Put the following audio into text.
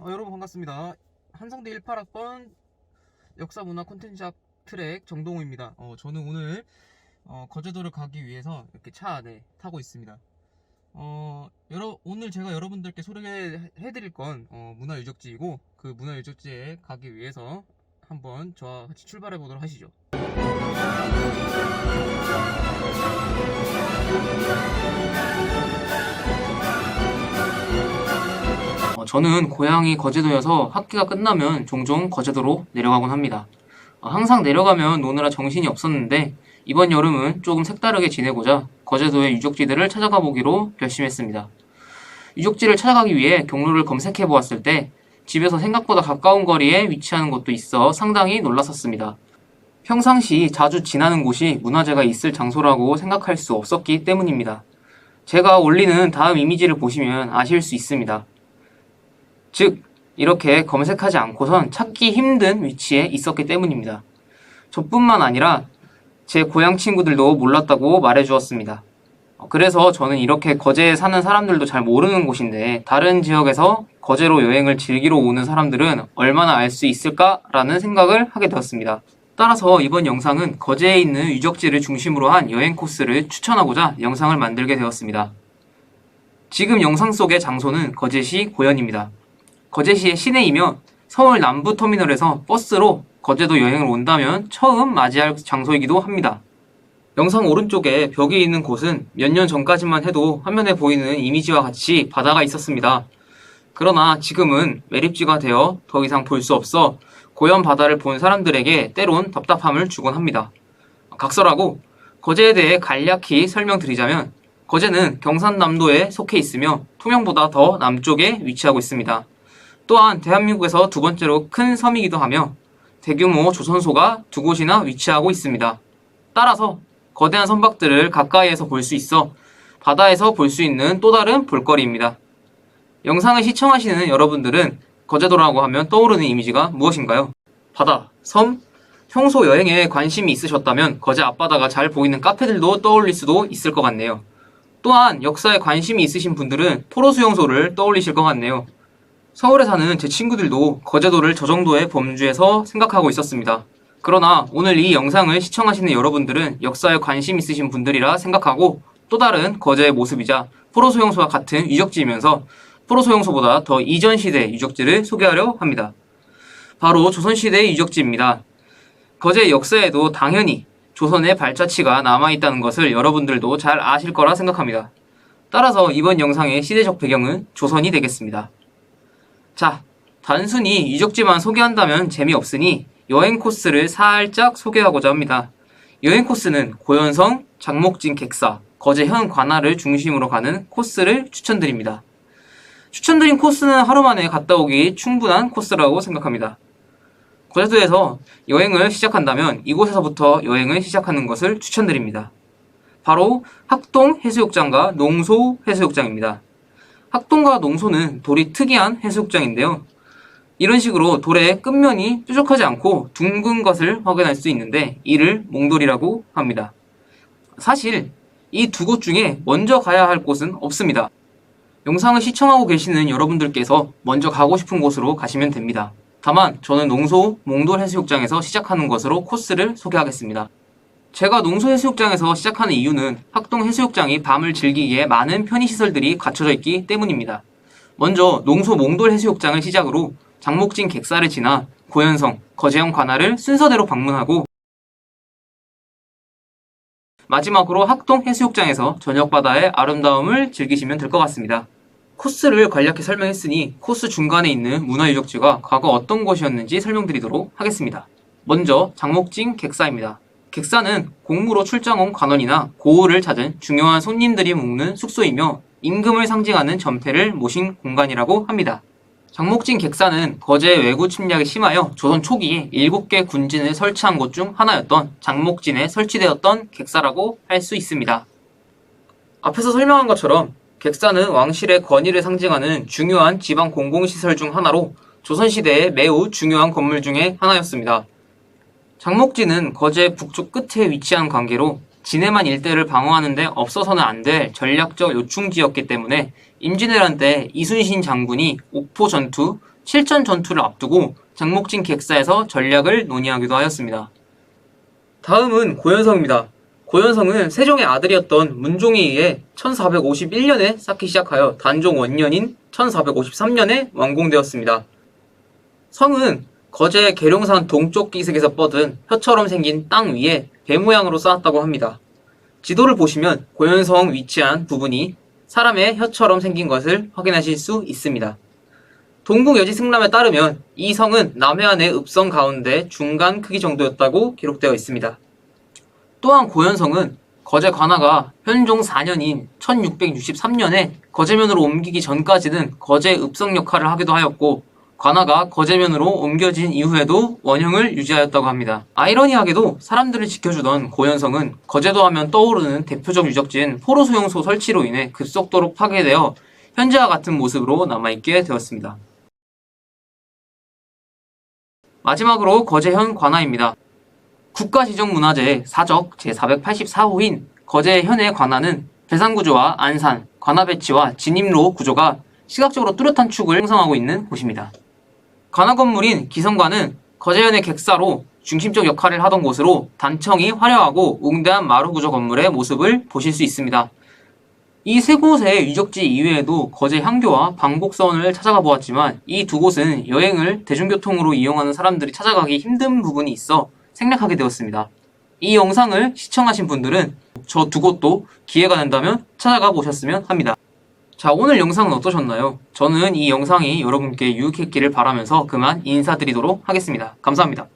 여러분 반갑습니다. 한성대 18학번 역사문화 콘텐츠학 트랙 정동우입니다. 저는 오늘 거제도를 가기 위해서 이렇게 차 안에 타고 있습니다. 오늘 제가 여러분들께 소개해드릴 건 문화유적지이고, 그 문화유적지에 가기 위해서 한번 저와 같이 출발해 보도록 하시죠. 저는 고향이 거제도여서 학기가 끝나면 종종 거제도로 내려가곤 합니다. 항상 내려가면 노느라 정신이 없었는데 이번 여름은 조금 색다르게 지내고자 거제도의 유적지들을 찾아가 보기로 결심했습니다. 유적지를 찾아가기 위해 경로를 검색해 보았을 때 집에서 생각보다 가까운 거리에 위치하는 곳도 있어 상당히 놀랐었습니다. 평상시 자주 지나는 곳이 문화재가 있을 장소라고 생각할 수 없었기 때문입니다. 제가 올리는 다음 이미지를 보시면 아실 수 있습니다. 즉, 이렇게 검색하지 않고선 찾기 힘든 위치에 있었기 때문입니다. 저뿐만 아니라 제 고향 친구들도 몰랐다고 말해주었습니다. 그래서 저는 이렇게 거제에 사는 사람들도 잘 모르는 곳인데 다른 지역에서 거제로 여행을 즐기러 오는 사람들은 얼마나 알 수 있을까라는 생각을 하게 되었습니다. 따라서 이번 영상은 거제에 있는 유적지를 중심으로 한 여행 코스를 추천하고자 영상을 만들게 되었습니다. 지금 영상 속의 장소는 거제시 고현입니다. 거제시의 시내이며 서울 남부터미널에서 버스로 거제도 여행을 온다면 처음 맞이할 장소이기도 합니다. 영상 오른쪽에 벽이 있는 곳은 몇 년 전까지만 해도 화면에 보이는 이미지와 같이 바다가 있었습니다. 그러나 지금은 매립지가 되어 더 이상 볼 수 없어 고현 바다를 본 사람들에게 때론 답답함을 주곤 합니다. 각설하고 거제에 대해 간략히 설명드리자면, 거제는 경산남도에 속해 있으며 통영보다 더 남쪽에 위치하고 있습니다. 또한 대한민국에서 두 번째로 큰 섬이기도 하며 대규모 조선소가 두 곳이나 위치하고 있습니다. 따라서 거대한 선박들을 가까이에서 볼 수 있어 바다에서 볼 수 있는 또 다른 볼거리입니다. 영상을 시청하시는 여러분들은 거제도라고 하면 떠오르는 이미지가 무엇인가요? 바다, 섬? 평소 여행에 관심이 있으셨다면 거제 앞바다가 잘 보이는 카페들도 떠올릴 수도 있을 것 같네요. 또한 역사에 관심이 있으신 분들은 포로수용소를 떠올리실 것 같네요. 서울에 사는 제 친구들도 거제도를 저 정도의 범주에서 생각하고 있었습니다. 그러나 오늘 이 영상을 시청하시는 여러분들은 역사에 관심 있으신 분들이라 생각하고 또 다른 거제의 모습이자 포로소용소와 같은 유적지이면서 포로소용소보다 더 이전 시대의 유적지를 소개하려 합니다. 바로 조선시대의 유적지입니다. 거제의 역사에도 당연히 조선의 발자취가 남아있다는 것을 여러분들도 잘 아실 거라 생각합니다. 따라서 이번 영상의 시대적 배경은 조선이 되겠습니다. 자, 단순히 유적지만 소개한다면 재미없으니 여행 코스를 살짝 소개하고자 합니다. 여행 코스는 고현성, 장목진 객사, 거제현 관할을 중심으로 가는 코스를 추천드립니다. 추천드린 코스는 하루 만에 갔다 오기 충분한 코스라고 생각합니다. 거제도에서 여행을 시작한다면 이곳에서부터 여행을 시작하는 것을 추천드립니다. 바로 학동 해수욕장과 농소 해수욕장입니다. 학동과 농소는 돌이 특이한 해수욕장인데요. 이런 식으로 돌의 끝면이 뾰족하지 않고 둥근 것을 확인할 수 있는데 이를 몽돌이라고 합니다. 사실 이 두 곳 중에 먼저 가야 할 곳은 없습니다. 영상을 시청하고 계시는 여러분들께서 먼저 가고 싶은 곳으로 가시면 됩니다. 다만 저는 농소 몽돌 해수욕장에서 시작하는 것으로 코스를 소개하겠습니다. 제가 농소해수욕장에서 시작하는 이유는 학동 해수욕장이 밤을 즐기기에 많은 편의시설들이 갖춰져 있기 때문입니다. 먼저 농소 몽돌 해수욕장을 시작으로 장목진 객사를 지나 고현성, 거제현 관할을 순서대로 방문하고 마지막으로 학동 해수욕장에서 저녁바다의 아름다움을 즐기시면 될 것 같습니다. 코스를 간략히 설명했으니 코스 중간에 있는 문화유적지가 과거 어떤 곳이었는지 설명드리도록 하겠습니다. 먼저 장목진 객사입니다. 객사는 공무로 출장 온 관원이나 고을을 찾은 중요한 손님들이 묵는 숙소이며 임금을 상징하는 전패를 모신 공간이라고 합니다. 장목진 객사는 거제 왜구 침략이 심하여 조선 초기에 7개 군진을 설치한 곳 중 하나였던 장목진에 설치되었던 객사라고 할 수 있습니다. 앞에서 설명한 것처럼 객사는 왕실의 권위를 상징하는 중요한 지방 공공시설 중 하나로 조선시대의 매우 중요한 건물 중에 하나였습니다. 장목진은 거제 북쪽 끝에 위치한 관계로 진해만 일대를 방어하는 데 없어서는 안 될 전략적 요충지였기 때문에 임진왜란 때 이순신 장군이 옥포 전투, 실전 전투를 앞두고 장목진 객사에서 전략을 논의하기도 하였습니다. 다음은 고현성입니다. 고현성은 세종의 아들이었던 문종에 의해 1451년에 쌓기 시작하여 단종 원년인 1453년에 완공되었습니다. 성은 거제 계룡산 동쪽 기슭에서 뻗은 혀처럼 생긴 땅 위에 배 모양으로 쌓았다고 합니다. 지도를 보시면 고현성 위치한 부분이 사람의 혀처럼 생긴 것을 확인하실 수 있습니다. 동국여지승람에 따르면 이 성은 남해안의 읍성 가운데 중간 크기 정도였다고 기록되어 있습니다. 또한 고현성은 거제 관아가 현종 4년인 1663년에 거제면으로 옮기기 전까지는 거제 읍성 역할을 하기도 하였고, 관아가 거제면으로 옮겨진 이후에도 원형을 유지하였다고 합니다. 아이러니하게도 사람들을 지켜주던 고현성은 거제도 하면 떠오르는 대표적 유적지인 포로수용소 설치로 인해 급속도로 파괴되어 현재와 같은 모습으로 남아있게 되었습니다. 마지막으로 거제현 관아입니다. 국가지정문화재 사적 제484호인 거제현의 관아는 배산구조와 안산, 관아배치와 진입로 구조가 시각적으로 뚜렷한 축을 형성하고 있는 곳입니다. 관아 건물인 기성관은 거제현의 객사로 중심적 역할을 하던 곳으로 단청이 화려하고 웅대한 마루구조 건물의 모습을 보실 수 있습니다. 이 세 곳의 유적지 이외에도 거제 향교와 방곡선을 찾아가 보았지만 이 두 곳은 여행을 대중교통으로 이용하는 사람들이 찾아가기 힘든 부분이 있어 생략하게 되었습니다. 이 영상을 시청하신 분들은 저 두 곳도 기회가 된다면 찾아가 보셨으면 합니다. 자, 오늘 영상은 어떠셨나요? 저는 이 영상이 여러분께 유익했기를 바라면서 그만 인사드리도록 하겠습니다. 감사합니다.